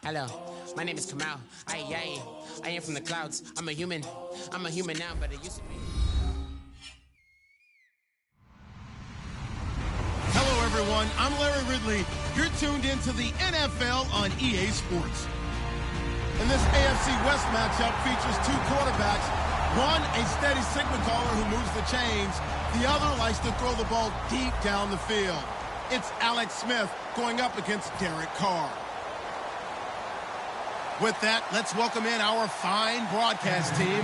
Hello, my name is Kamal. I am from the clouds. I'm a human now, but it used to be. Hello, everyone. I'm Larry Ridley. You're tuned into the NFL on EA Sports. And this AFC West matchup features two quarterbacks. One, a steady signal caller who moves the chains. The other likes to throw the ball deep down the field. It's Alex Smith going up against Derek Carr. With that, let's welcome in our fine broadcast team.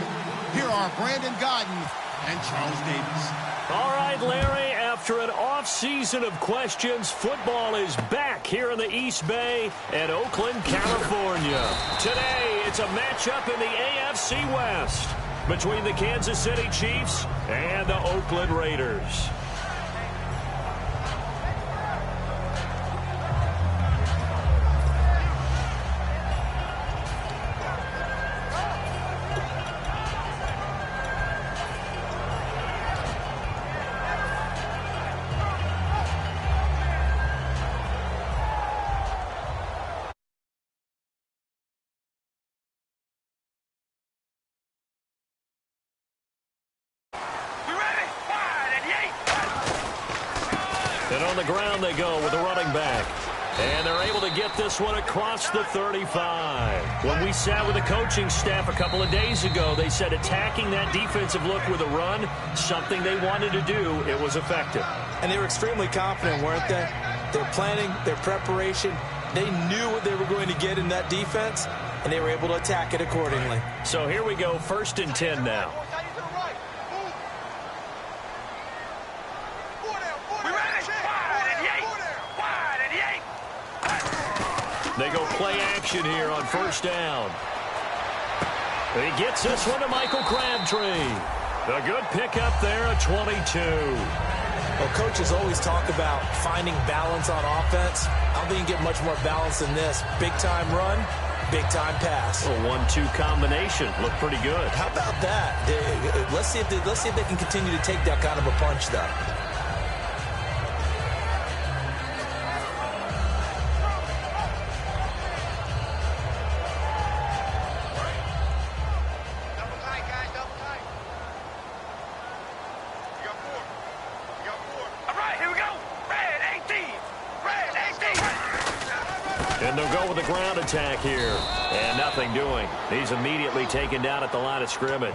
Here are Brandon Godden and Charles Davis. All right, Larry, after an off-season of questions, football is back here in the East Bay at Oakland, California. Today, it's a matchup in the AFC West between the Kansas City Chiefs and the Oakland Raiders. And on the ground they go with the running back. And they're able to get this one across the 35. When we sat with the coaching staff a couple of days ago, they said attacking that defensive look with a run, something they wanted to do, it was effective. And they were extremely confident, weren't they? Their planning, their preparation, they knew what they were going to get in that defense, and they were able to attack it accordingly. So here we go, 1st and 10 now. They go play action here on 1st down. He gets this one to Michael Crabtree. A good pickup there at 22. Well, coaches always talk about finding balance on offense. I don't think you can get much more balance than this. Big-time run, big-time pass. A 1-2 combination. Looked pretty good. How about that? Let's see if they can continue to take that kind of a punch, though. And they'll go with the ground attack here. And nothing doing. He's immediately taken down at the line of scrimmage.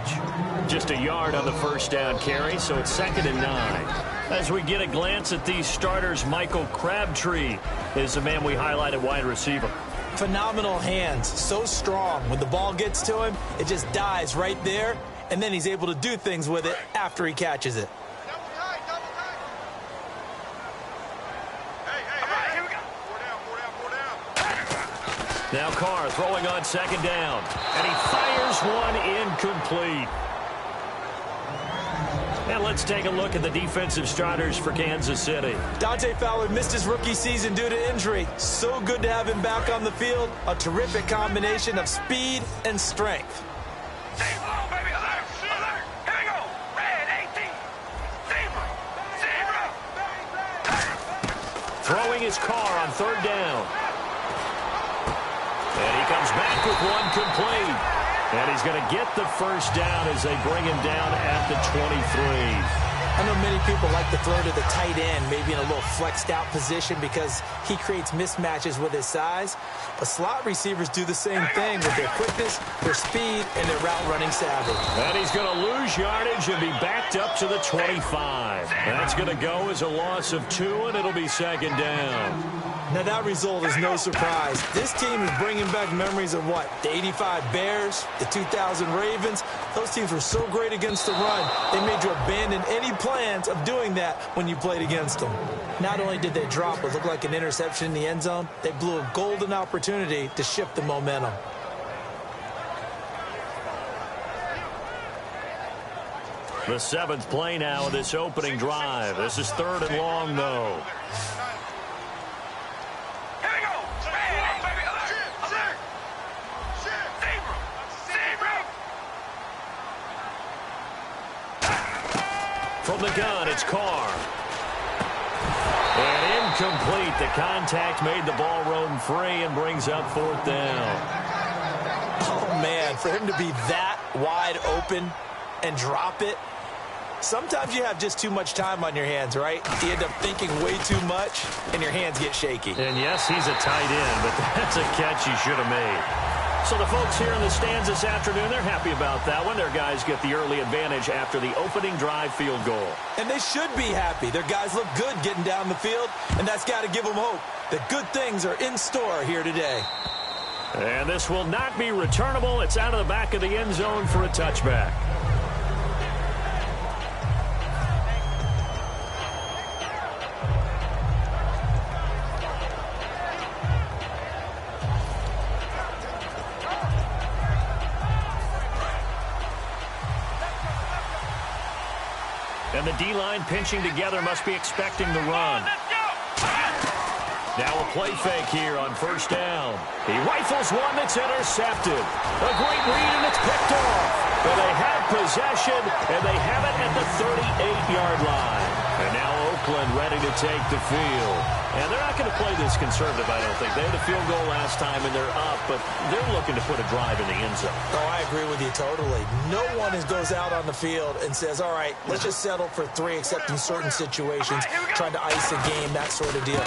Just a yard on the 1st down carry, so it's 2nd and 9. As we get a glance at these starters, Michael Crabtree is the man we highlighted, wide receiver. Phenomenal hands, so strong. When the ball gets to him, it just dies right there, and then he's able to do things with it after he catches it. Now Carr throwing on 2nd down. And he fires one incomplete. And let's take a look at the defensive starters for Kansas City. Dante Fowler missed his rookie season due to injury. So good to have him back on the field. A terrific combination of speed and strength. Throwing his Carr on 3rd down. And he comes back with one complete. And he's going to get the 1st down as they bring him down at the 23. I know many people like to throw to the tight end, maybe in a little flexed out position because he creates mismatches with his size. But slot receivers do the same thing with their quickness, their speed, and their route running savvy. And he's going to lose yardage and be backed up to the 25. That's going to go as a loss of 2, and it'll be 2nd down. Now, that result is no surprise. This team is bringing back memories of what? The 85 Bears, the 2000 Ravens. Those teams were so great against the run, they made you abandon any plans of doing that when you played against them. Not only did they drop what looked like an interception in the end zone, they blew a golden opportunity to shift the momentum. The 7th play now of this opening drive. This is 3rd and long, though. From the gun, it's Carr. And incomplete. The contact made the ball roam free and brings up 4th down. Oh, man, for him to be that wide open and drop it. Sometimes you have just too much time on your hands, right? You end up thinking way too much, and your hands get shaky. And yes, he's a tight end, but that's a catch he should have made. So the folks here in the stands this afternoon, they're happy about that one. Their guys get the early advantage after the opening drive field goal. And they should be happy. Their guys look good getting down the field, and that's got to give them hope that good things are in store here today. And this will not be returnable. It's out of the back of the end zone for a touchback. And the D-line pinching together must be expecting the run. Now a play fake here on 1st down. He rifles one that's intercepted. A great read, and it's picked off. But they have possession, and they have it at the 38-yard line. And now Oakland ready to take the field. And they're not going to play this conservative, I don't think. They had a field goal last time, and they're up, but they're looking to put a drive in the end zone. Oh, I agree with you totally. No one goes out on the field and says, all right, let's just settle for 3, except in certain situations, trying to ice a game, that sort of deal.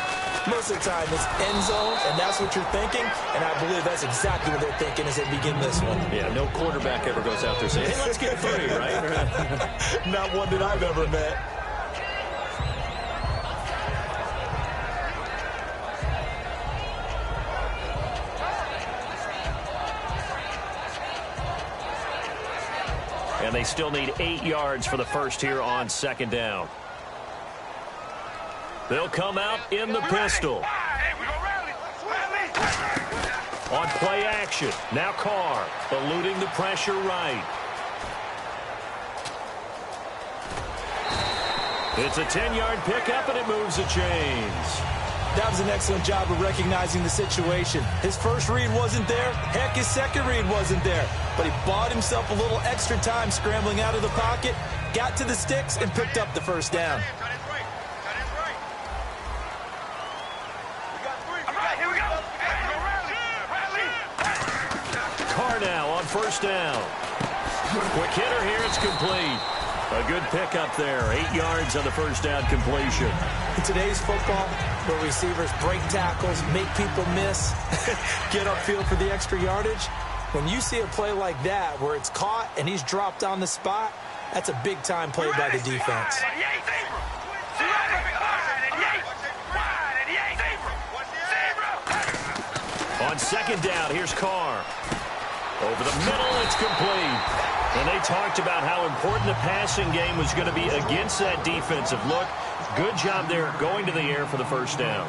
Most of the time, it's end zone, and that's what you're thinking, and I believe that's exactly what they're thinking as they begin this one. Yeah, no quarterback ever goes out there saying, hey, let's get 3, right? Not one that I've ever met. And they still need 8 yards for the first here on 2nd down. They'll come out in the pistol. On play action. Now Carr eluding the pressure right. It's a 10-yard pickup, and it moves the chains. That was an excellent job of recognizing the situation. His first read wasn't there. Heck, his second read wasn't there. But he bought himself a little extra time scrambling out of the pocket, got to the sticks, and picked up the 1st down. Carr now on 1st down. Quick hitter here, it's complete. A good pickup there. 8 yards on the 1st down completion. In today's football, where receivers break tackles, make people miss, get upfield for the extra yardage, when you see a play like that where it's caught and he's dropped on the spot, that's a big-time play by the defense. On 2nd down, here's Carr. Over the middle, it's complete. And they talked about how important the passing game was going to be against that defensive look. Good job there going to the air for the 1st down.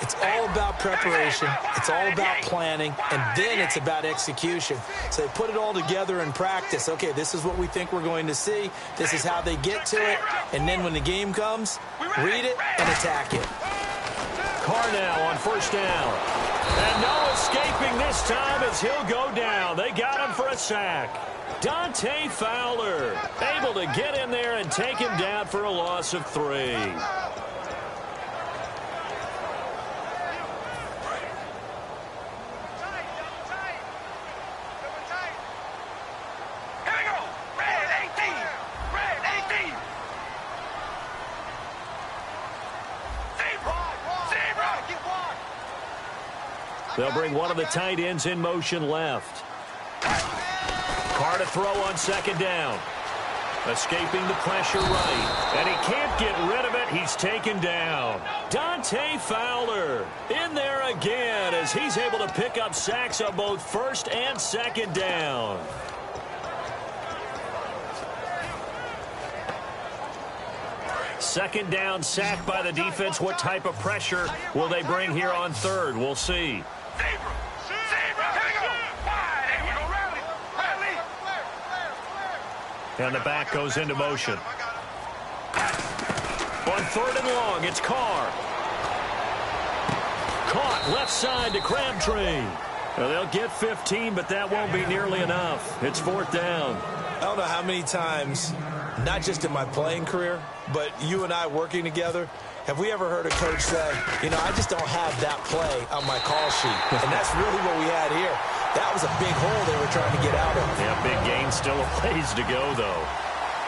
It's all about preparation. It's all about planning. And then it's about execution. So they put it all together in practice. Okay, this is what we think we're going to see. This is how they get to it. And then when the game comes, read it and attack it. Carr now on 1st down. And no escaping this time as he'll go down. They got him for a sack. Dante Fowler able to get in there and take him down for a loss of 3. They'll bring one of the tight ends in motion left. Carr to throw on 2nd down. Escaping the pressure right. And he can't get rid of it. He's taken down. Dante Fowler in there again as he's able to pick up sacks on both 1st and 2nd down. Second down sack by the defense. What type of pressure will they bring here on 3rd? We'll see. And the back goes into motion. On 3rd and long, it's Carr. Caught left side to Crabtree. Well, they'll get 15, but that won't be nearly enough. It's 4th down. I don't know how many times, not just in my playing career, but you and I working together, Have we ever heard a coach say, you know, I just don't have that play on my call sheet? And that's really what we had here. That was a big hole they were trying to get out of. Yeah, big gain, still a ways to go, though.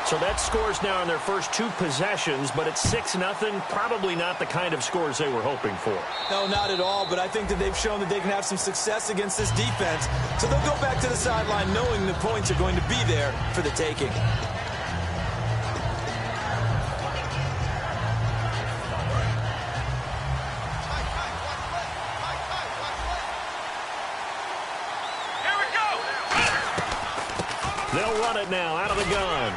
So that scores now in their first 2 possessions, but it's 6-0. Probably not the kind of scores they were hoping for. No, not at all, but I think that they've shown that they can have some success against this defense. So they'll go back to the sideline knowing the points are going to be there for the taking. They'll run it now out of the gun.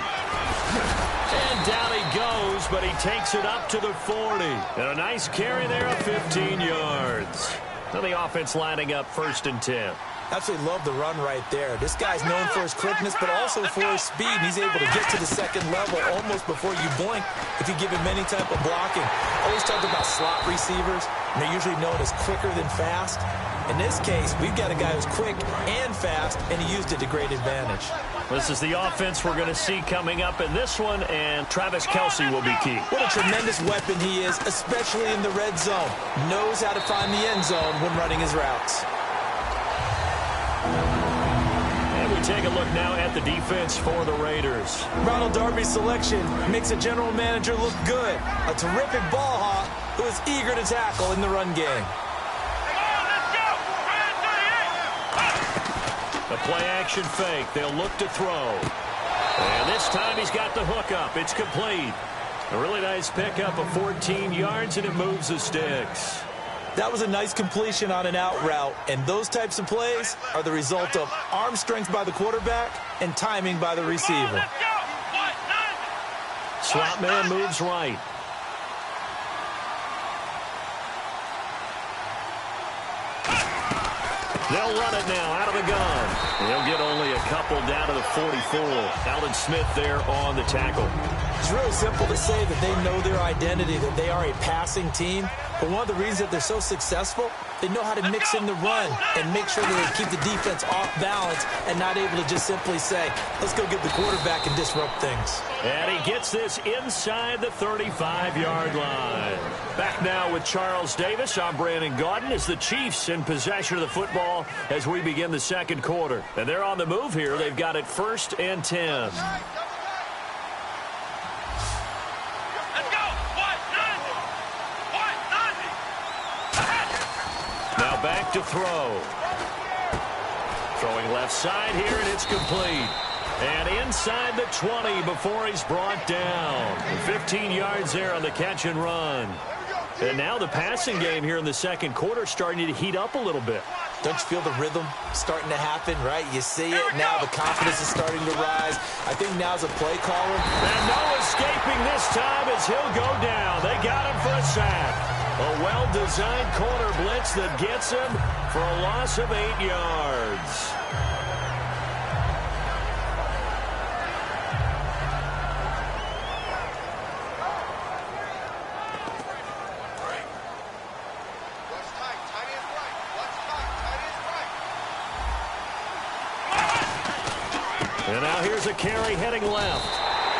And down he goes, but he takes it up to the 40. And a nice carry there of 15 yards. Now the offense lining up 1st and 10. Absolutely love the run right there. This guy's known for his quickness, but also for his speed. He's able to get to the second level almost before you blink if you give him any type of blocking. Always talked about slot receivers, and they're usually known as quicker than fast. In this case, we've got a guy who's quick and fast, and he used it to great advantage. This is the offense we're going to see coming up in this one, and Travis Kelce will be key. What a tremendous weapon he is, especially in the red zone. Knows how to find the end zone when running his routes. And we take a look now at the defense for the Raiders. Ronald Darby's selection makes a general manager look good. A terrific ball hawk who is eager to tackle in the run game. The play-action fake. They'll look to throw. And this time he's got the hook up. It's complete. A really nice pickup of 14 yards, and it moves the sticks. That was a nice completion on an out route, and those types of plays are the result of arm strength by the quarterback and timing by the receiver. Slot man moves right. They'll run it now out of the gun. They'll get only a couple down to the 44. Alden Smith there on the tackle. It's really simple to say that they know their identity, that they are a passing team. But one of the reasons that they're so successful, they know how to mix in the run and make sure that they keep the defense off balance and not able to just simply say, let's go get the quarterback and disrupt things. And he gets this inside the 35-yard line. Back now with Charles Davis. I'm Brandon Gaudin as the Chiefs in possession of the football as we begin the second quarter. And they're on the move here. They've got it 1st and 10. Now back to throw. Throwing left side here, and it's complete. And inside the 20 before he's brought down. 15 yards there on the catch and run. And now the passing game here in the second quarter starting to heat up a little bit. Don't you feel the rhythm starting to happen, right? You see it. Now the confidence is starting to rise. I think now's a play caller. And no escaping this time as he'll go down. They got him for a sack. A well-designed corner blitz that gets him for a loss of 8 yards. And now here's a carry heading left.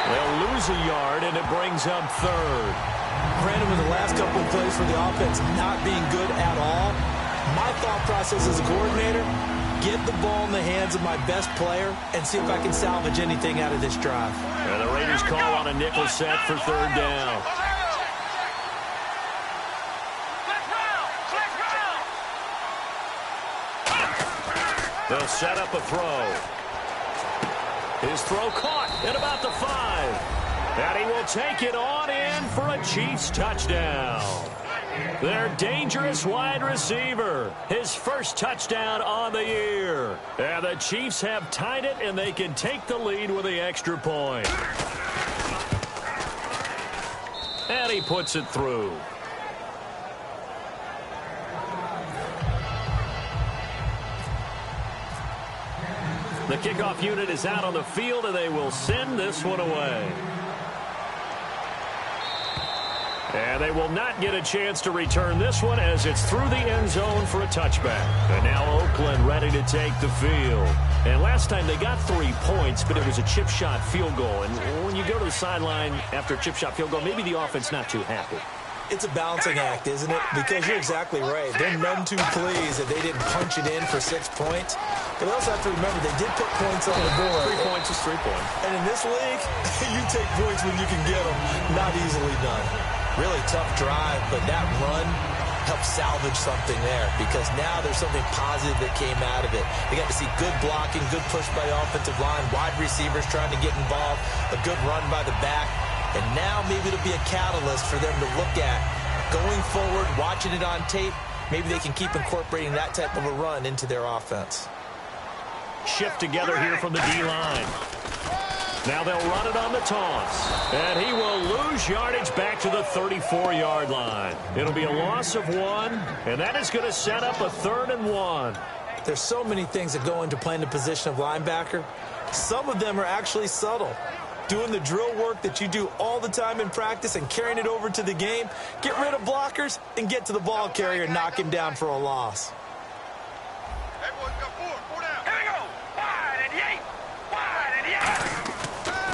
They'll lose a yard, and it brings up 3rd. Brandon, with the last couple of plays for the offense not being good at all, my thought process as a coordinator, get the ball in the hands of my best player and see if I can salvage anything out of this drive. And the Raiders call on a nickel set for 3rd down. They'll set up a throw. His throw caught at about the 5. And he will take it on in for a Chiefs touchdown. Their dangerous wide receiver. His first touchdown on the year. And the Chiefs have tied it, and they can take the lead with the extra point. And he puts it through. The kickoff unit is out on the field, and they will send this one away. And they will not get a chance to return this one as it's through the end zone for a touchback. And now Oakland ready to take the field. And last time they got 3 points, but it was a chip shot field goal. And when you go to the sideline after a chip shot field goal, maybe the offense not too happy. It's a balancing act, isn't it? Because you're exactly right. They're none too pleased that they didn't punch it in for 6 points. But they also have to remember they did put points on the board. 3 points is 3 points. And in this league, you take points when you can get them. Not easily done. Really tough drive, but that run helped salvage something there because now there's something positive that came out of it. They got to see good blocking, good push by the offensive line, wide receivers trying to get involved, a good run by the back. And now maybe it'll be a catalyst for them to look at going forward, watching it on tape. Maybe they can keep incorporating that type of a run into their offense. Shift together here from the D-line. Now they'll run it on the toss. And he will lose yardage back to the 34-yard line. It'll be a loss of 1, and that is going to set up a 3rd and 1. There's so many things that go into playing the position of linebacker. Some of them are actually subtle. Doing the drill work that you do all the time in practice and carrying it over to the game. Get rid of blockers and get to the ball carrier and knock him down for a loss.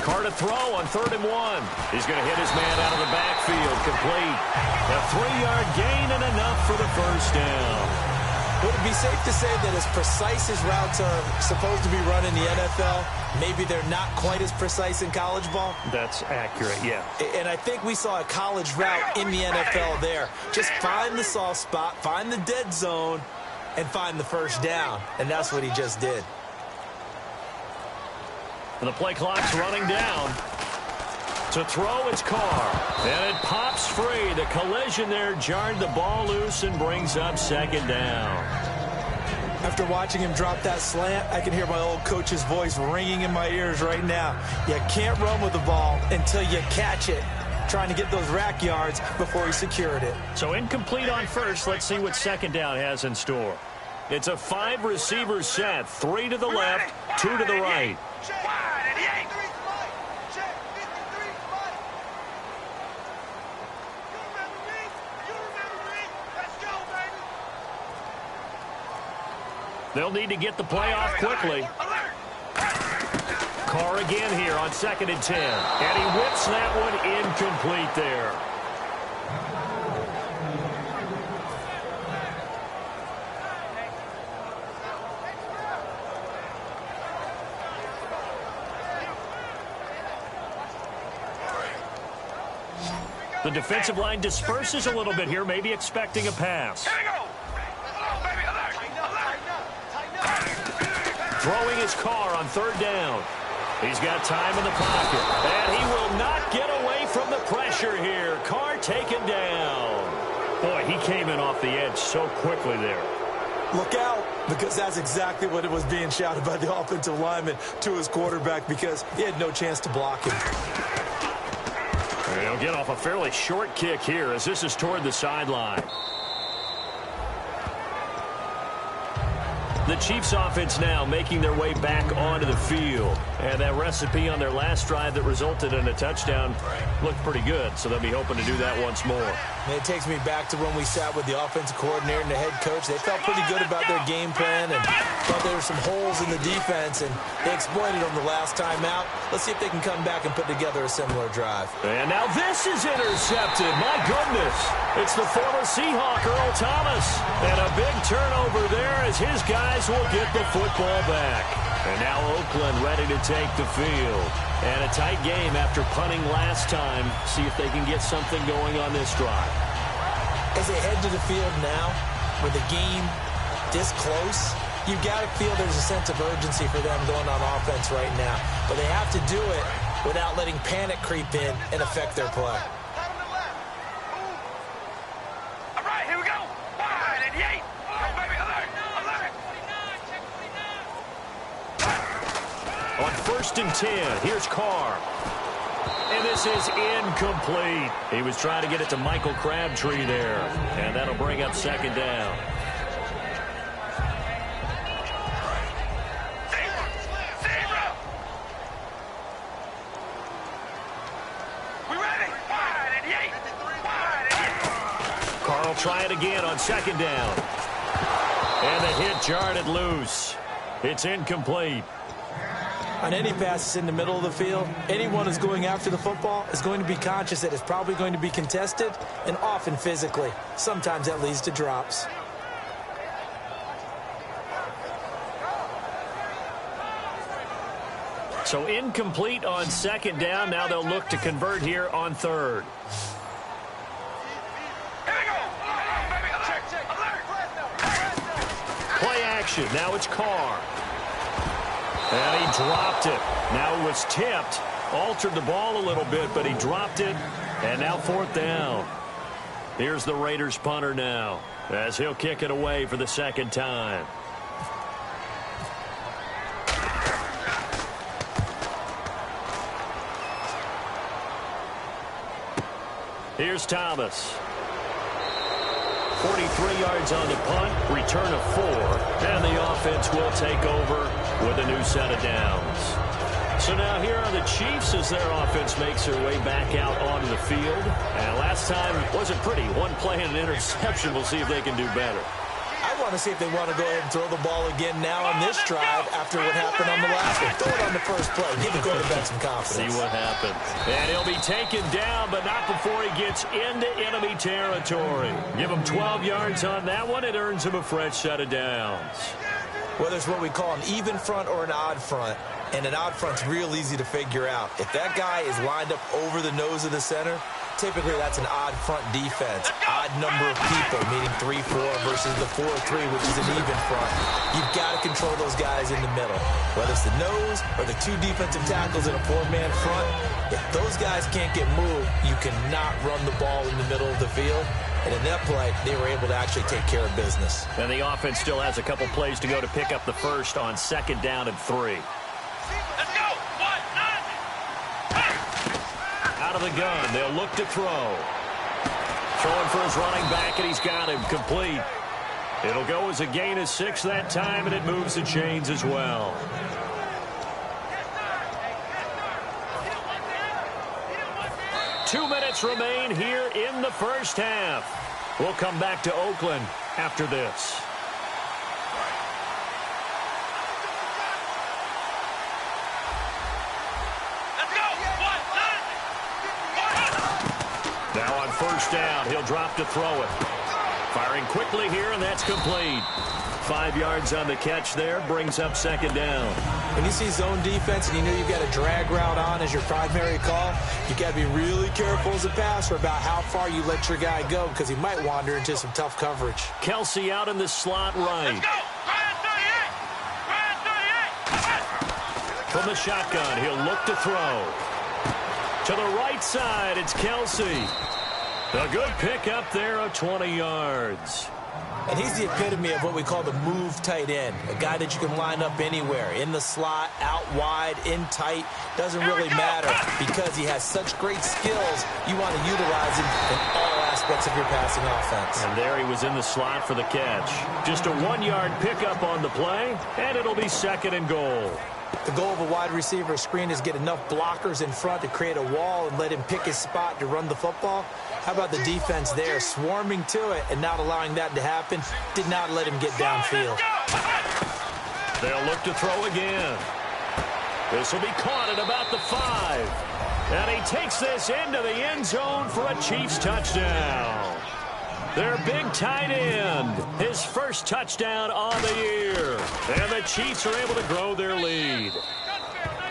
Carr to throw on 3rd and 1. He's going to hit his man out of the backfield. Complete. A 3-yard gain and enough for the first down. Would it be safe to say that as precise as routes are supposed to be run in the NFL, maybe they're not quite as precise in college ball? That's accurate, yeah. And I think we saw a college route in the NFL there. Just find the soft spot, find the dead zone, and find the first down. And that's what he just did. And the play clock's running down. To throw, it's Carr. And it pops free. The collision there jarred the ball loose and brings up 2nd down. After watching him drop that slant, I can hear my old coach's voice ringing in my ears right now. You can't run with the ball until you catch it. Trying to get those rack yards before he secured it. So incomplete on first. Let's see what 2nd down has in store. It's a 5-receiver set. 3 to the left, 2 to the right. They'll need to get the play off quickly. Carr again here on 2nd and 10. And he whips that one incomplete there. The defensive line disperses a little bit here, maybe expecting a pass. Throwing his Carr on 3rd down. He's got time in the pocket. And he will not get away from the pressure here. Carr taken down. Boy, he came in off the edge so quickly there. Look out, because that's exactly what it was being shouted by the offensive lineman to his quarterback because he had no chance to block him. And he'll get off a fairly short kick here as this is toward the sideline. The Chiefs offense now making their way back onto the field. And that recipe on their last drive that resulted in a touchdown looked pretty good, so they'll be hoping to do that once more. And it takes me back to when we sat with the offensive coordinator and the head coach. They felt pretty good about their game plan and thought there were some holes in the defense, and they exploited them the last time out. Let's see if they can come back and put together a similar drive. And now this is intercepted. My goodness. It's the former Seahawk, Earl Thomas. And a big turnover there as his guys will get the football back. And now Oakland ready to take the field. And a tight game after punting last time. See if they can get something going on this drive. As they head to the field now, with the game this close, you've got to feel there's a sense of urgency for them going on offense right now. But they have to do it without letting panic creep in and affect their play. On 1st and 10, here's Carr. And this is incomplete. He was trying to get it to Michael Crabtree there. And that'll bring up 2nd down. Carr will try it again on 2nd down. And the hit jarred it loose. It's incomplete. On any passes in the middle of the field, anyone who's going after the football is going to be conscious that it's probably going to be contested, and often physically. Sometimes that leads to drops. So incomplete on second down. Now they'll look to convert here on third. Play action. Now it's Carr. And he dropped it. Now it was tipped. Altered the ball a little bit, but he dropped it. And now fourth down. Here's the Raiders punter now, as he'll kick it away for the second time. Here's Thomas. 43 yards on the punt, return of 4, and the offense will take over with a new set of downs. So now here are the Chiefs as their offense makes their way back out onto the field. And last time wasn't pretty. One play and an interception. We'll see if they can do better. I want to see if they want to go ahead and throw the ball again now on this drive after what happened on the last one. Throw it on the first play. Give the quarterback some confidence. See what happens. And he'll be taken down, but not before he gets into enemy territory. Give him 12 yards on that one. It earns him a fresh set of downs. Whether it's what we call an even front or an odd front, and an odd front's real easy to figure out. If that guy is lined up over the nose of the center, typically that's an odd front defense. Odd number of people, meaning 3-4 versus the 4-3, which is an even front. You've got to control those guys in the middle. Whether it's the nose or the 2 defensive tackles in a 4-man front, if those guys can't get moved, you cannot run the ball in the middle of the field. And in that play, they were able to actually take care of business. And the offense still has a couple plays to go to pick up the first on second down and 3. Let's go! 1, 9. Out of the gun, they'll look to throw. Throwing for his running back, and he's got him complete. It'll go as a gain of 6 that time, and it moves the chains as well. Two minutes remain here in the first half. We'll come back to Oakland after this. Now on first down, he'll drop to throw it. Firing quickly here, and that's complete. 5 yards on the catch there, brings up second down. When you see zone defense and you know you've got a drag route on as your primary call, you've got to be really careful as a passer about how far you let your guy go because he might wander into some tough coverage. Kelsey out in the slot right. Let's go! Ryan 38! From the shotgun, he'll look to throw. To the right side, it's Kelsey. A good pick up there of 20 yards. And he's the epitome of what we call the move tight end. A guy that you can line up anywhere. In the slot, out wide, in tight. Doesn't really matter because he has such great skills. You want to utilize him in all aspects of your passing offense. And there he was in the slot for the catch. Just a 1-yard pickup on the play, and it'll be second and goal. The goal of a wide receiver screen is get enough blockers in front to create a wall and let him pick his spot to run the football. How about the defense there, swarming to it and not allowing that to happen? Did not let him get downfield. They'll look to throw again. This will be caught at about the 5. And he takes this into the end zone for a Chiefs touchdown. Their big tight end, his first touchdown on the year. And the Chiefs are able to grow their lead.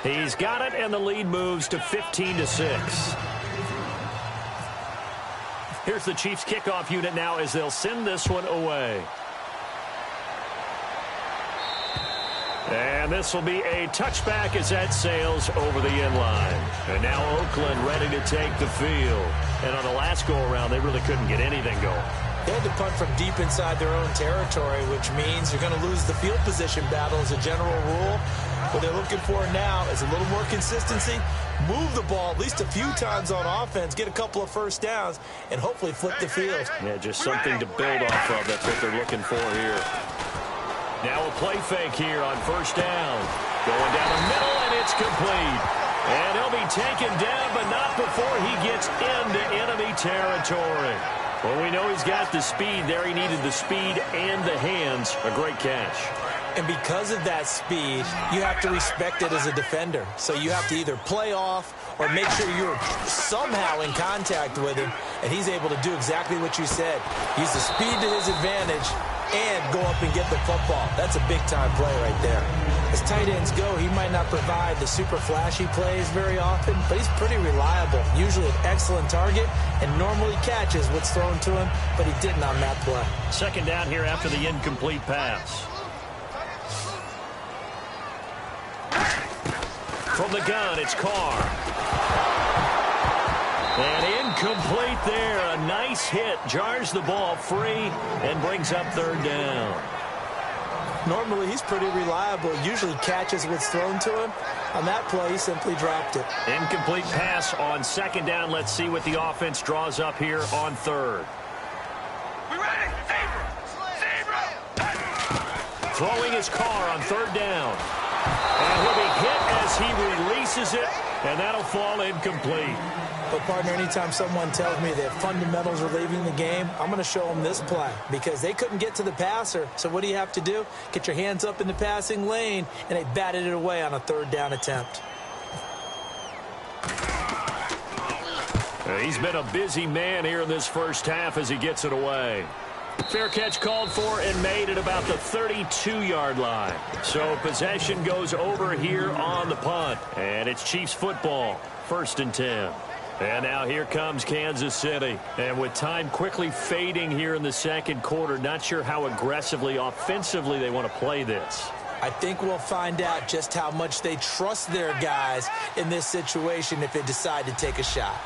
He's got it, and the lead moves to 15-6. Here's the Chiefs kickoff unit now as they'll send this one away. And this will be a touchback as that sails over the end line. And now Oakland ready to take the field. And on the last go-around, they really couldn't get anything going. They had to punt from deep inside their own territory, which means you're going to lose the field position battle as a general rule. What they're looking for now is a little more consistency, move the ball at least a few times on offense, get a couple of first downs, and hopefully flip the field. Yeah, just something to build off of. That's what they're looking for here. Now a play fake here on first down. Going down the middle, and it's complete. And he'll be taken down, but not before he gets into enemy territory. Well, we know he's got the speed there. He needed the speed and the hands. A great catch. And because of that speed, you have to respect it as a defender. So you have to either play off or make sure you're somehow in contact with him, and he's able to do exactly what you said. Use the speed to his advantage and go up and get the football. That's a big-time play right there. As tight ends go, he might not provide the super flashy plays very often, but he's pretty reliable, usually an excellent target, and normally catches what's thrown to him, but he didn't on that play. Second down here after the incomplete pass. From the gun, it's Carr. And incomplete there. A nice hit. Jars the ball free and brings up third down. Normally, he's pretty reliable. Usually catches what's thrown to him. On that play, he simply dropped it. Incomplete pass on second down. Let's see what the offense draws up here on third. We ready? Zebra! Throwing his Carr on third down. And he'll be hit as he releases it, and that'll fall incomplete. But, partner, anytime someone tells me that fundamentals are leaving the game, I'm going to show them this play because they couldn't get to the passer. So what do you have to do? Get your hands up in the passing lane, and they batted it away on a third down attempt. He's been a busy man here in this first half as he gets it away. Fair catch called for and made at about the 32-yard line. So possession goes over here on the punt. And it's Chiefs football, 1st and 10. And now here comes Kansas City. And with time quickly fading here in the second quarter, not sure how aggressively, offensively they want to play this. I think we'll find out just how much they trust their guys in this situation if they decide to take a shot.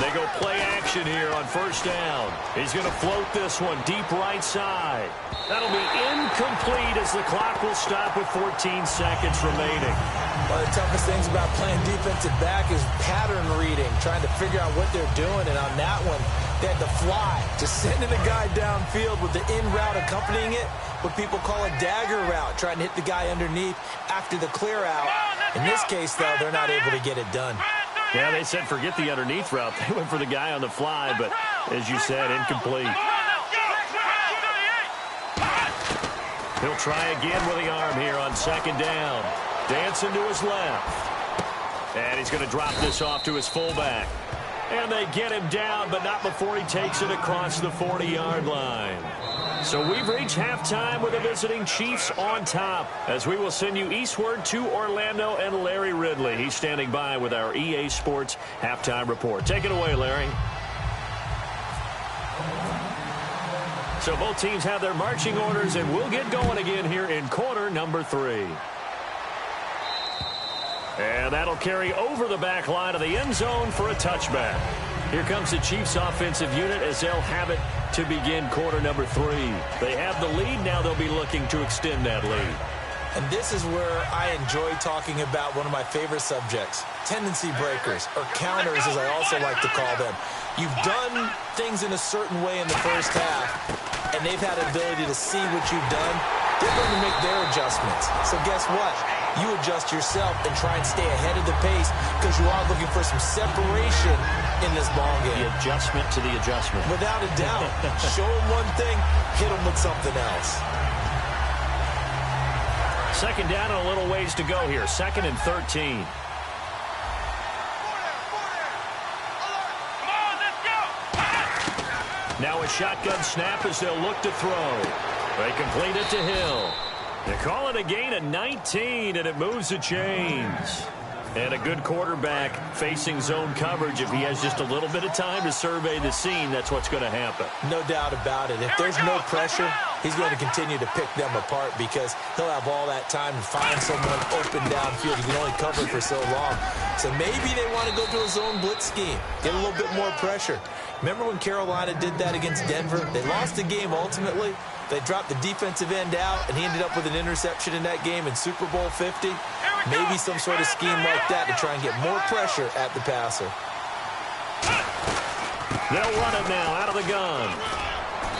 They go play action here on first down. He's going to float this one deep right side. That'll be incomplete as the clock will stop with 14 seconds remaining. One of the toughest things about playing defensive back is pattern reading, trying to figure out what they're doing. And on that one, they had to fly, just sending a guy downfield with the in route accompanying it, what people call a dagger route, trying to hit the guy underneath after the clear out. In this case, though, they're not able to get it done. Yeah, they said forget the underneath route. They went for the guy on the fly, but as you said, incomplete. He'll try again with the arm here on second down. Dancing to his left. And he's going to drop this off to his fullback. And they get him down, but not before he takes it across the 40-yard line. So we've reached halftime with the visiting Chiefs on top as we will send you eastward to Orlando and Larry Ridley. He's standing by with our EA Sports halftime report. Take it away, Larry. So both teams have their marching orders, and we'll get going again here in quarter number 3. And that'll carry over the back line of the end zone for a touchback. Here comes the Chiefs offensive unit as they'll have it to begin quarter number 3. They have the lead. Now they'll be looking to extend that lead. And this is where I enjoy talking about one of my favorite subjects, tendency breakers, or counters as I also like to call them. You've done things in a certain way in the first half, and they've had the ability to see what you've done. They're going to make their adjustments. So guess what? You adjust yourself and try and stay ahead of the pace because you are looking for some separation in this ball game. The adjustment to the adjustment. Without a doubt. Show them one thing, hit them with something else. Second down and a little ways to go here. 2nd and 13. Now a shotgun snap as they'll look to throw. They complete it to Hill. They call it a gain of 19, and it moves the chains. And a good quarterback facing zone coverage. If he has just a little bit of time to survey the scene, that's what's going to happen. No doubt about it. If there's no pressure, he's going to continue to pick them apart because he'll have all that time to find someone open downfield. He can only cover for so long. So maybe they want to go to a zone blitz scheme, get a little bit more pressure. Remember when Carolina did that against Denver? They lost the game ultimately. They dropped the defensive end out, and he ended up with an interception in that game in Super Bowl 50. Maybe some sort of scheme like that to try and get more pressure at the passer. They'll run it now out of the gun.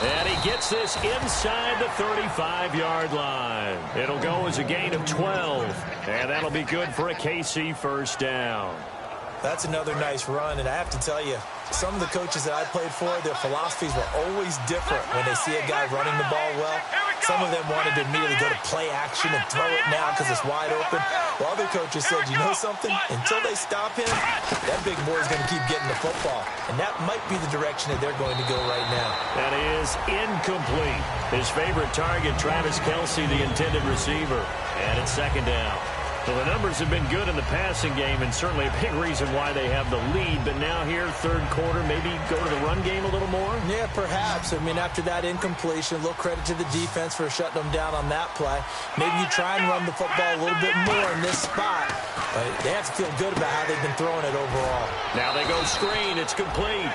And he gets this inside the 35-yard line. It'll go as a gain of 12. And that'll be good for a KC first down. That's another nice run, and I have to tell you, some of the coaches that I played for, their philosophies were always different when they see a guy running the ball well. Some of them wanted to immediately go to play action and throw it now because it's wide open. While other coaches said, you know something? Until they stop him, that big boy is going to keep getting the football. And that might be the direction that they're going to go right now. That is incomplete. His favorite target, Travis Kelce, the intended receiver. And it's second down. Well, the numbers have been good in the passing game, and certainly a big reason why they have the lead. But now here, third quarter, maybe go to the run game a little more? Yeah, perhaps. I mean, after that incompletion, a little credit to the defense for shutting them down on that play. Maybe you try and run the football a little bit more in this spot. But they have to feel good about how they've been throwing it overall. Now they go screen. It's complete.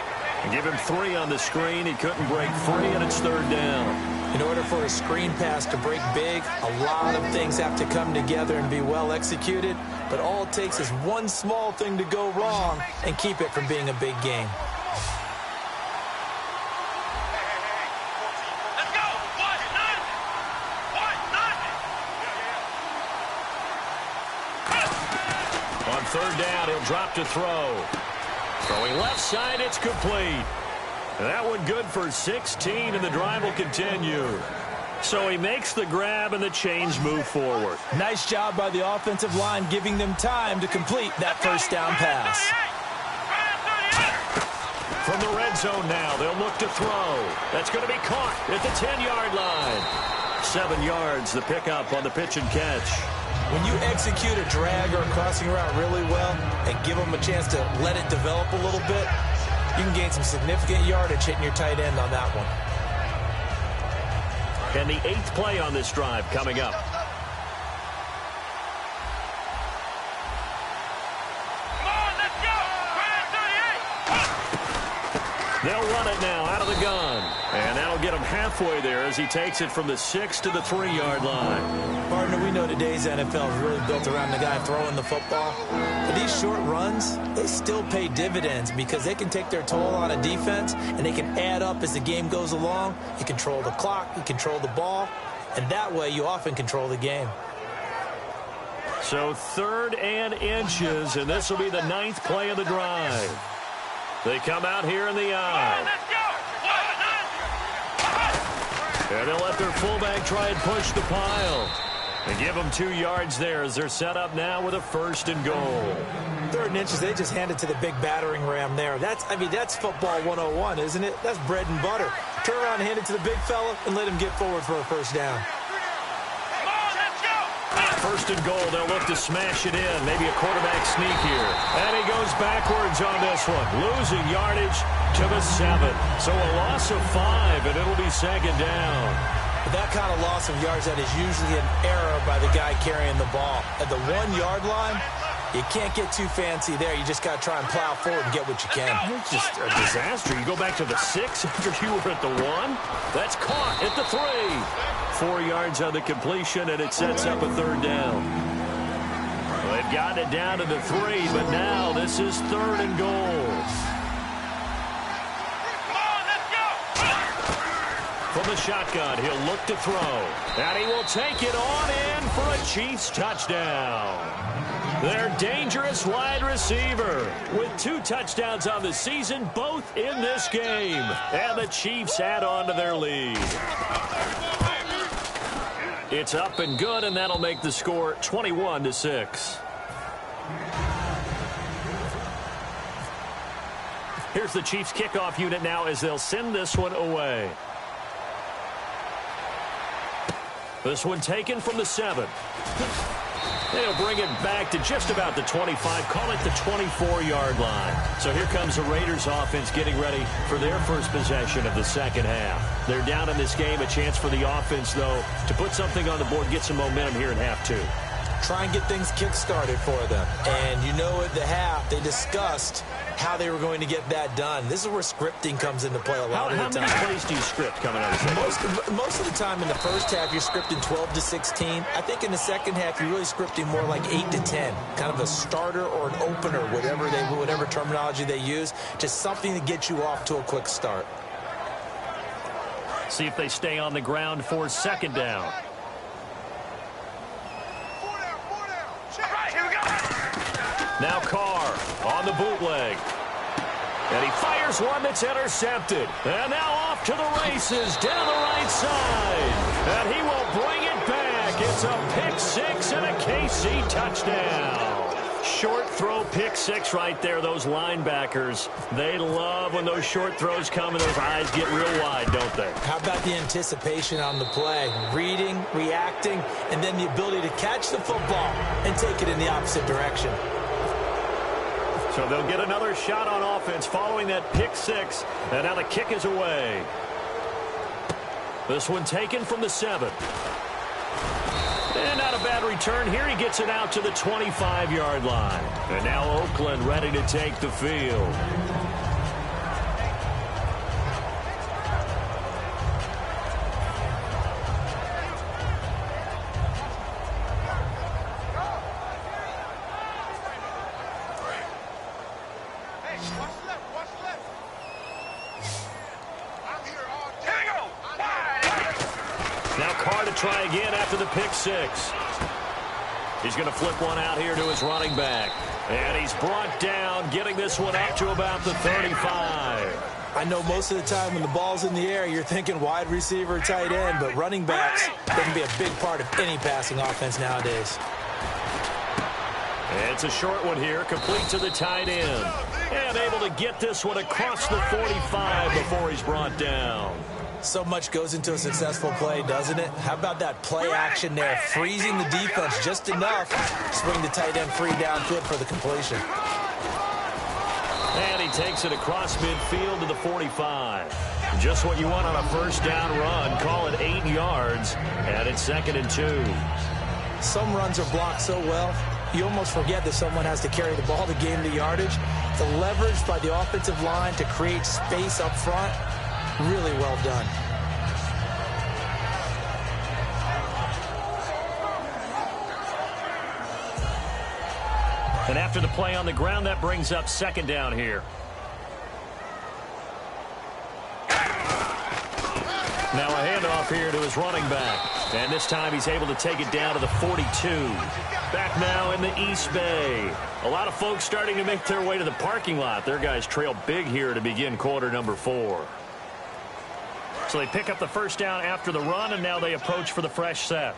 Give him 3 on the screen. He couldn't break free, and it's third down. In order for a screen pass to break big, a lot of things have to come together and be well executed. But all it takes is one small thing to go wrong and keep it from being a big game. Let's go! On third down, he'll drop to throw. Throwing left side, it's complete. That one good for 16, and the drive will continue. So he makes the grab, and the chains move forward. Nice job by the offensive line, giving them time to complete that first down pass. From the red zone now, they'll look to throw. That's going to be caught at the 10-yard line. 7 yards, the pickup on the pitch and catch. When you execute a drag or a crossing route really well and give them a chance to let it develop a little bit, you can gain some significant yardage hitting your tight end on that one. And the 8th play on this drive coming up. Come on, let's go! They'll run it now out of the gun. And that'll get him halfway there as he takes it from the 6 to the 3-yard line. Partner, we know today's NFL is really built around the guy throwing the football. But these short runs, they still pay dividends because they can take their toll on a defense and they can add up as the game goes along. You control the clock, you control the ball, and that way you often control the game. So 3rd and inches, and this will be the 9th play of the drive. They come out here in the eye. And they'll let their fullback try and push the pile. And give them 2 yards there as they're set up now with a 1st and goal. 3rd and inches, they just hand it to the big battering ram there. That's football 101, isn't it? That's bread and butter. Turn around and hand it to the big fella and let him get forward for a 1st down. 1st and goal, they'll look to smash it in. Maybe a quarterback sneak here. And he goes backwards on this one. Losing yardage to the 7. So a loss of 5, and it'll be 2nd down. But that kind of loss of yards, that is usually an error by the guy carrying the ball. At the 1-yard line, you can't get too fancy there. You just got to try and plow forward and get what you can. It's just a disaster. You go back to the 6 after you were at the 1. That's caught at the 3. 4 yards on the completion, and it sets up a 3rd down. Well, they've gotten it down to the 3, but now this is 3rd and goal. From the shotgun, he'll look to throw. And he will take it on in for a Chiefs touchdown. Their dangerous wide receiver with 2 touchdowns on the season, both in this game. And the Chiefs add on to their lead. It's up and good, and that'll make the score 21-6. Here's the Chiefs kickoff unit now as they'll send this one away. This one taken from the 7. They'll bring it back to just about the 25, call it the 24-yard line. So here comes the Raiders offense getting ready for their first possession of the second half. They're down in this game, a chance for the offense, though, to put something on the board, get some momentum here in half 2. Try and get things kick-started for them. And you know at the half, they discussed how they were going to get that done. This is where scripting comes into play a lot of the time. How many plays do you script coming out of the second? Most of the time in the first half, you're scripting 12 to 16. I think in the second half, you're really scripting more like 8 to 10. Kind of a starter or an opener, whatever terminology they use. Just something to get you off to a quick start. See if they stay on the ground for 2nd down. Now Carr on the bootleg. And he fires one that's intercepted. And now off to the races down the right side. And he will bring it back. It's a pick six and a KC touchdown. Short throw pick six right there. Those linebackers, they love when those short throws come and those eyes get real wide, don't they? How about the anticipation on the play? Reading, reacting, and then the ability to catch the football and take it in the opposite direction. So they'll get another shot on offense following that pick six. And now the kick is away. This one taken from the 7. And not a bad return here. He gets it out to the 25-yard line. And now Oakland ready to take the field. Try again after the pick six. He's going to flip one out here to his running back. And he's brought down, getting this one up to about the 35. I know most of the time when the ball's in the air, you're thinking wide receiver, tight end, but running backs, they can be a big part of any passing offense nowadays. It's a short one here, complete to the tight end. And able to get this one across the 45 before he's brought down. So much goes into a successful play, doesn't it? How about that play action there, freezing the defense just enough to swing the tight end free downfield for the completion. And he takes it across midfield to the 45. Just what you want on a first down run. Call it 8 yards, and it's 2nd and 2. Some runs are blocked so well, you almost forget that someone has to carry the ball to gain the yardage. The leverage by the offensive line to create space up front, really well done. And after the play on the ground, that brings up 2nd down here. Now a handoff here to his running back. And this time he's able to take it down to the 42. Back now in the East Bay. A lot of folks starting to make their way to the parking lot. Their guys trail big here to begin quarter number 4. So they pick up the first down after the run, and now they approach for the fresh set.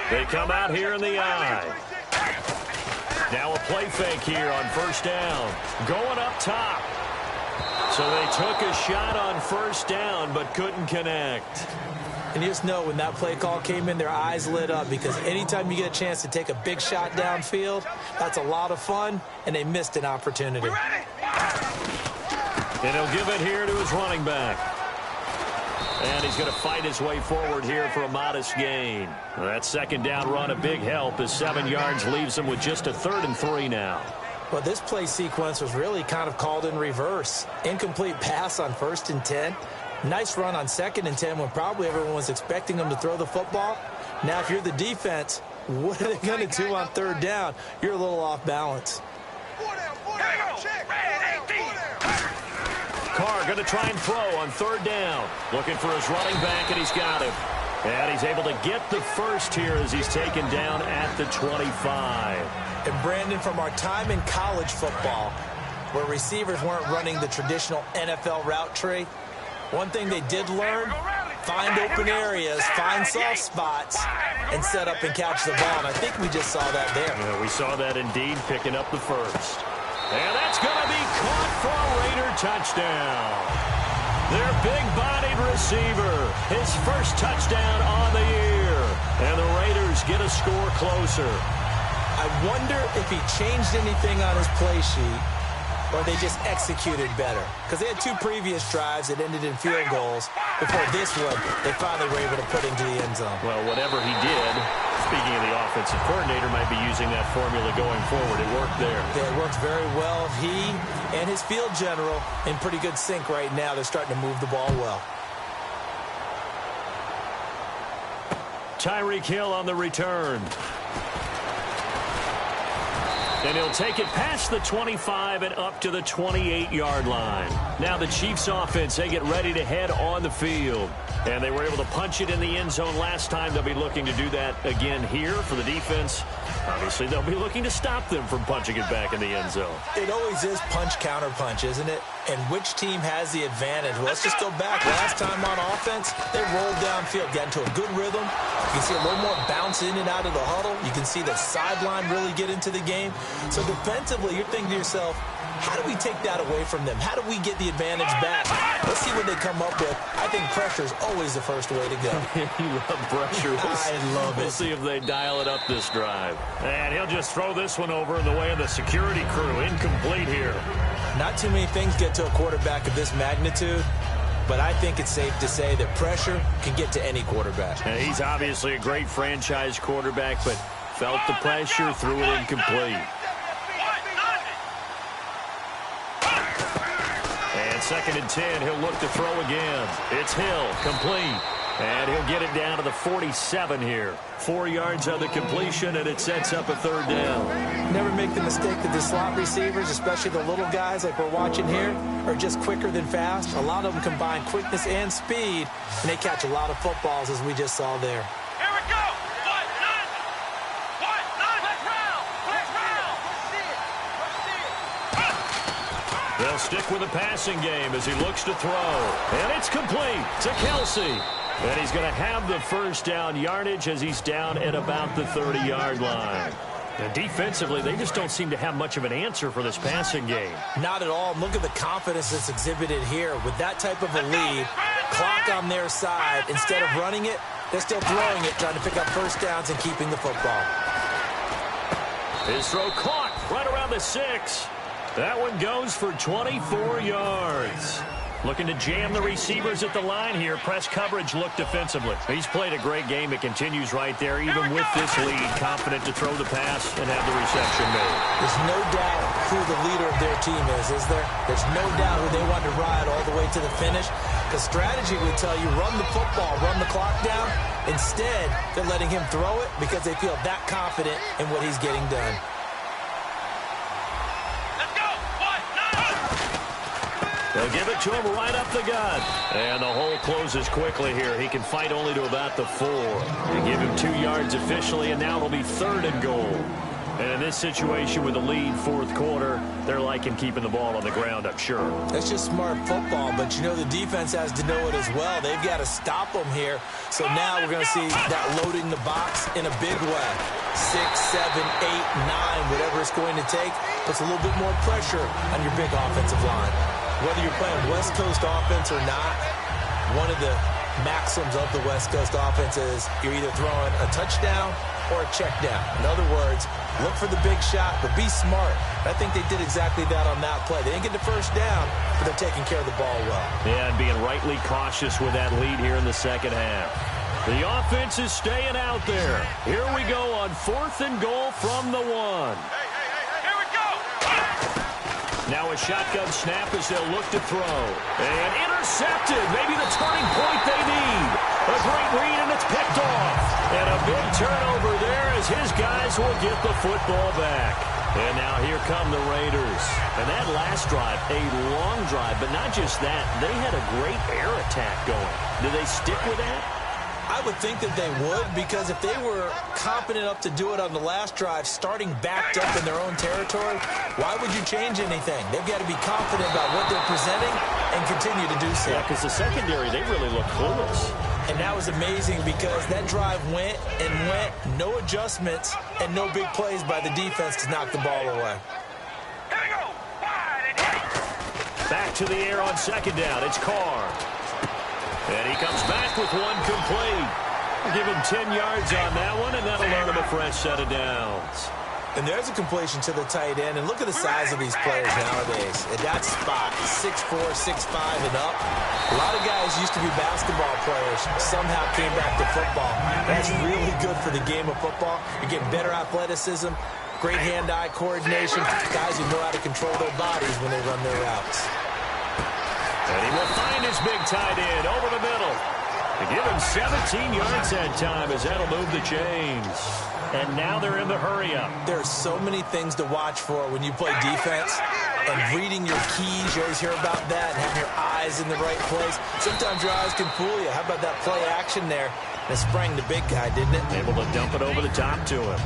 They come out here in the eye. Now a play fake here on first down. Going up top. So they took a shot on first down, but couldn't connect. And you just know when that play call came in, their eyes lit up, because anytime you get a chance to take a big shot downfield, that's a lot of fun, and they missed an opportunity. And he'll give it here to his running back. And he's going to fight his way forward here for a modest gain. That 2nd down run, a big help, as 7 yards leaves him with just a 3rd and 3 now. Well, this play sequence was really kind of called in reverse. Incomplete pass on 1st and 10. Nice run on 2nd and 10 when probably everyone was expecting him to throw the football. Now, if you're the defense, what are they going to do on 3rd down? You're a little off balance. Carr going to try and throw on 3rd down. Looking for his running back, and he's got him. And he's able to get the first here as he's taken down at the 25. And Brandon, from our time in college football, where receivers weren't running the traditional NFL route tree, one thing they did learn, find open areas, find soft spots, and set up and catch the ball. And I think we just saw that there. Yeah, we saw that indeed, picking up the first. And that's going to be caught for a Raider touchdown. Their big-bodied receiver, his first touchdown on the year. And the Raiders get a score closer. I wonder if he changed anything on his play sheet, or they just executed better. Because they had 2 previous drives that ended in field goals. Before this one, they finally were able to put into the end zone. Well, whatever he did, speaking of the offensive coordinator, might be using that formula going forward. It worked there. Yeah, it worked very well. He and his field general in pretty good sync right now. They're starting to move the ball well. Tyreek Hill on the return. And he'll take it past the 25 and up to the 28-yard line. Now the Chiefs offense, they get ready to head on the field. And they were able to punch it in the end zone last time. They'll be looking to do that again here for the defense. Obviously, they'll be looking to stop them from punching it back in the end zone. It always is punch-counter-punch, isn't it? And which team has the advantage? Well, let's just go back. Last time on offense, they rolled downfield, got into a good rhythm. You can see a little more bounce in and out of the huddle. You can see the sideline really get into the game. So defensively, you're thinking to yourself, how do we take that away from them? How do we get the advantage back? Let's see what they come up with. I think pressure is always the first way to go. You love pressure. I love it. We'll see if they dial it up this drive. And he'll just throw this one over in the way of the security crew. Incomplete here. Not too many things get to a quarterback of this magnitude, but I think it's safe to say that pressure can get to any quarterback. And he's obviously a great franchise quarterback, but felt the pressure, threw it incomplete. And 2nd and 10, he'll look to throw again. It's Hill, complete. And he'll get it down to the 47 here. 4 yards on the completion, and it sets up a 3rd down. Never make the mistake that the slot receivers, especially the little guys like we're watching here, are just quicker than fast. A lot of them combine quickness and speed, and they catch a lot of footballs, as we just saw there. Here we go. They'll stick with the passing game as he looks to throw. And it's complete to Kelsey. And he's going to have the 1st down yardage as he's down at about the 30-yard line. And defensively, they just don't seem to have much of an answer for this passing game. Not at all. Look at the confidence that's exhibited here. With that type of a lead, clock on their side, instead of running it, they're still throwing it, trying to pick up 1st downs and keeping the football. His throw caught right around the 6. That one goes for 24 yards. Looking to jam the receivers at the line here. Press coverage look defensively. He's played a great game. It continues right there, even with this lead. Confident to throw the pass and have the reception made. There's no doubt who the leader of their team is there? There's no doubt who they want to ride all the way to the finish. The strategy would tell you, run the football, run the clock down. Instead, they're letting him throw it because they feel that confident in what he's getting done. They'll give it to him right up the gut. And the hole closes quickly here. He can fight only to about the 4. They give him 2 yards officially, and now it'll be 3rd and goal. And in this situation with the lead 4th quarter, they're liking keeping the ball on the ground, I'm sure. That's just smart football, but you know the defense has to know it as well. They've got to stop them here. So now we're going to see that loading the box in a big way. 6, 7, 8, 9, whatever it's going to take, puts a little bit more pressure on your big offensive line. Whether you're playing West Coast offense or not, one of the maxims of the West Coast offense is you're either throwing a touchdown or a check down. In other words, look for the big shot, but be smart. I think they did exactly that on that play. They didn't get the 1st down, but they're taking care of the ball well. Yeah, and being rightly cautious with that lead here in the 2nd half. The offense is staying out there. Here we go on 4th and goal from the 1. Now a shotgun snap as they'll look to throw. And intercepted. Maybe the turning point they need. A great read, and it's picked off. And a big turnover there as his guys will get the football back. And now here come the Raiders. And that last drive, a long drive, but not just that. They had a great air attack going. Do they stick with that? I would think that they would, because if they were competent enough to do it on the last drive, starting backed up in their own territory, why would you change anything? They've got to be confident about what they're presenting and continue to do so. Yeah, because the secondary, they really look clueless. And that was amazing because that drive went and went, no adjustments, and no big plays by the defense to knock the ball away. Back to the air on 2nd down. It's Carr. And he comes back with one complete. Give him 10 yards on that one, and that'll earn him a fresh set of downs. And there's a completion to the tight end. And look at the size of these players nowadays. At that spot, 6'4", 6'5", and up. A lot of guys used to be basketball players, somehow came back to football. That's really good for the game of football. You're getting better athleticism, great hand-eye coordination, guys who know how to control their bodies when they run their routes. And he will find his big tight end over the middle. To give him 17 yards that time as that'll move the chains. And now they're in the hurry-up. There are so many things to watch for when you play defense. And reading your keys, you always hear about that, and having your eyes in the right place. Sometimes your eyes can fool you. How about that play action there? And it sprang the big guy, didn't it? Able to dump it over the top to him.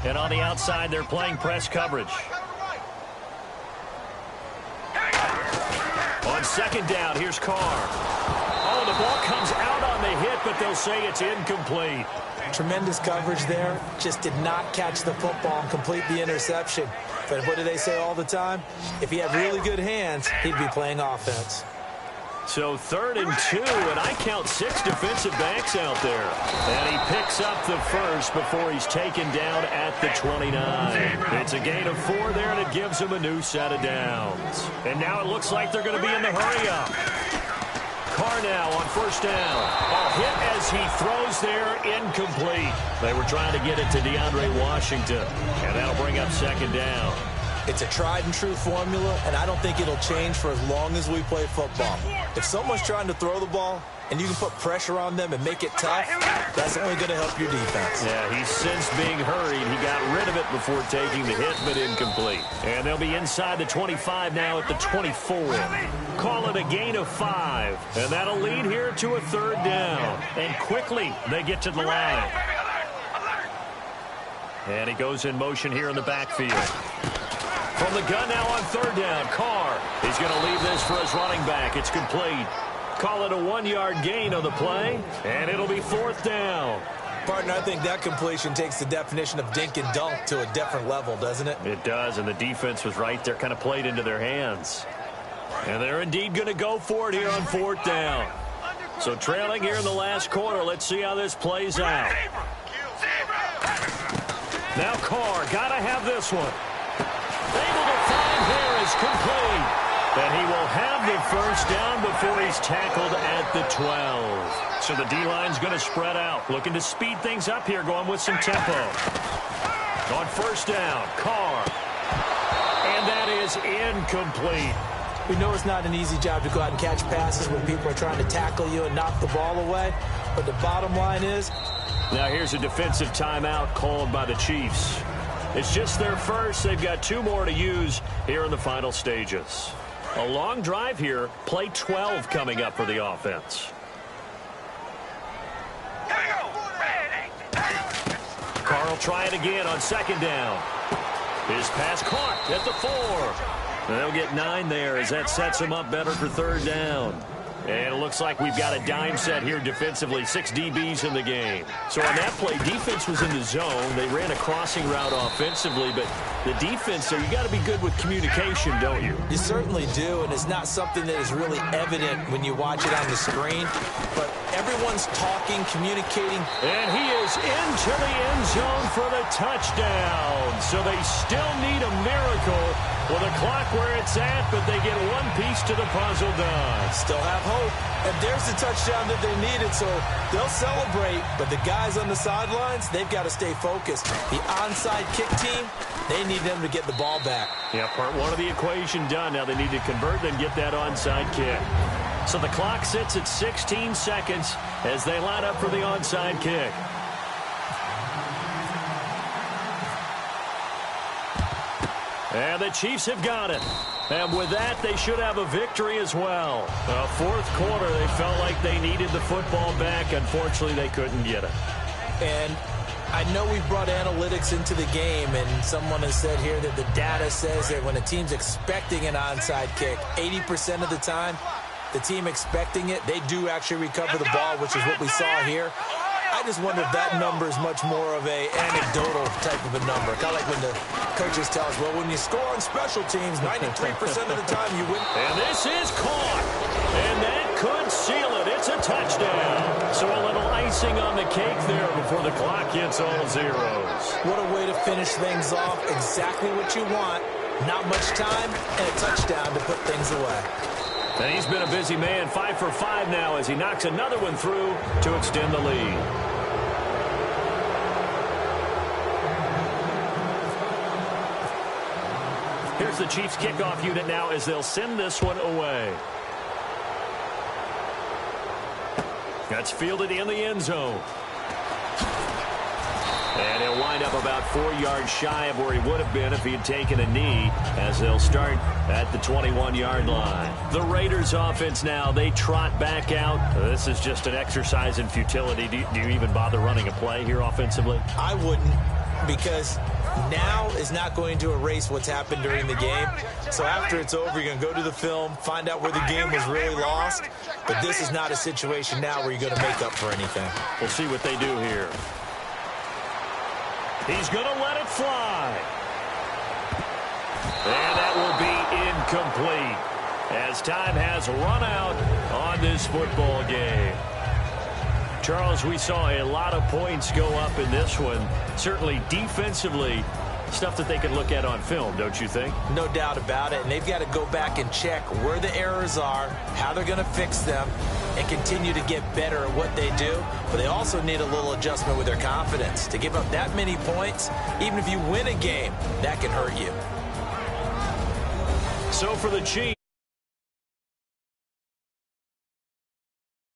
And on the outside, they're playing press coverage. On second down, here's Carr. Oh, the ball comes out on the hit, but they'll say it's incomplete. Tremendous coverage there. Just did not catch the football and complete the interception. But what do they say all the time? If he had really good hands, he'd be playing offense. So 3rd and 2, and I count 6 defensive backs out there. And he picks up the first before he's taken down at the 29. It's a gain of 4 there, and it gives him a new set of downs. And now it looks like they're going to be in the hurry-up. Carr now on 1st down. A hit as he throws there, incomplete. They were trying to get it to DeAndre Washington, and that'll bring up 2nd down. It's a tried-and-true formula, and I don't think it'll change for as long as we play football. If someone's trying to throw the ball and you can put pressure on them and make it tough, that's only going to help your defense. Yeah, he's since being hurried. He got rid of it before taking the hit, but incomplete. And they'll be inside the 25 now at the 24. Call it a gain of 5, and that'll lead here to a 3rd down. And quickly, they get to the line. And he goes in motion here in the backfield. From the gun now on 3rd down, Carr. He's going to leave this for his running back. It's complete. Call it a 1-yard gain on the play, and it'll be 4th down. Partner, I think that completion takes the definition of dink and dunk to a different level, doesn't it? It does, and the defense was right there, kind of played into their hands. And they're indeed going to go for it here on 4th down. So trailing here in the last quarter, let's see how this plays out. Now Carr, got to have this one. Able to find Harris, complete. And he will have the 1st down before he's tackled at the 12. So the D-line's going to spread out, looking to speed things up here, going with some tempo. On 1st down, Carr. And that is incomplete. We know it's not an easy job to go out and catch passes when people are trying to tackle you and knock the ball away. But the bottom line is... Now here's a defensive timeout called by the Chiefs. It's just their first. They've got 2 more to use here in the final stages. A long drive here. Play 12 coming up for the offense. Carr will try it again on 2nd down. His pass caught at the 4. They'll get 9 there as that sets him up better for 3rd down. And it looks like we've got a dime set here defensively. 6 DBs in the game. So on that play, defense was in the zone. They ran a crossing route offensively, but the defense, so you got to be good with communication, don't you? You certainly do, and it's not something that is really evident when you watch it on the screen. But everyone's talking, communicating. And he is into the end zone for the touchdown. So they still need a miracle with a clock where it's at, but they get one piece to the puzzle done. Still have hope. And there's the touchdown that they needed, so they'll celebrate. But the guys on the sidelines, they've got to stay focused. The onside kick team, they need them to get the ball back. Yeah, part 1 of the equation done. Now they need to convert and get that onside kick. So the clock sits at 16 seconds as they line up for the onside kick. And the Chiefs have got it. And with that, they should have a victory as well. 4th quarter, they felt like they needed the football back. Unfortunately, they couldn't get it. And I know we've brought analytics into the game, and someone has said here that the data says that when a team's expecting an onside kick, 80% of the time, the team expecting it, they do actually recover the ball, which is what we saw here. I just wonder if that number is much more of a anecdotal type of a number. Kind of like when the coaches tell us, well, when you score on special teams, 93% of the time you win. And this is caught. And that could seal it. It's a touchdown. So a little icing on the cake there before the clock hits all zeros. What a way to finish things off. Exactly what you want. Not much time and a touchdown to put things away. And he's been a busy man, 5 for 5 now as he knocks another one through to extend the lead. Here's the Chiefs kickoff unit now as they'll send this one away. That's fielded in the end zone. And he'll wind up about 4 yards shy of where he would have been if he had taken a knee, as they'll start at the 21-yard line. The Raiders offense now, they trot back out. This is just an exercise in futility. Do you even bother running a play here offensively? I wouldn't. because now is not going to erase what's happened during the game. So after it's over, you're going to go to the film, find out where the game was really lost. But this is not a situation now where you're going to make up for anything. We'll see what they do here. He's going to let it fly. And that will be incomplete as time has run out on this football game. Charles, we saw a lot of points go up in this one. Certainly defensively, stuff that they can look at on film, don't you think? No doubt about it. And they've got to go back and check where the errors are, how they're going to fix them, and continue to get better at what they do. But they also need a little adjustment with their confidence. To give up that many points, even if you win a game, that can hurt you. So for the Chiefs,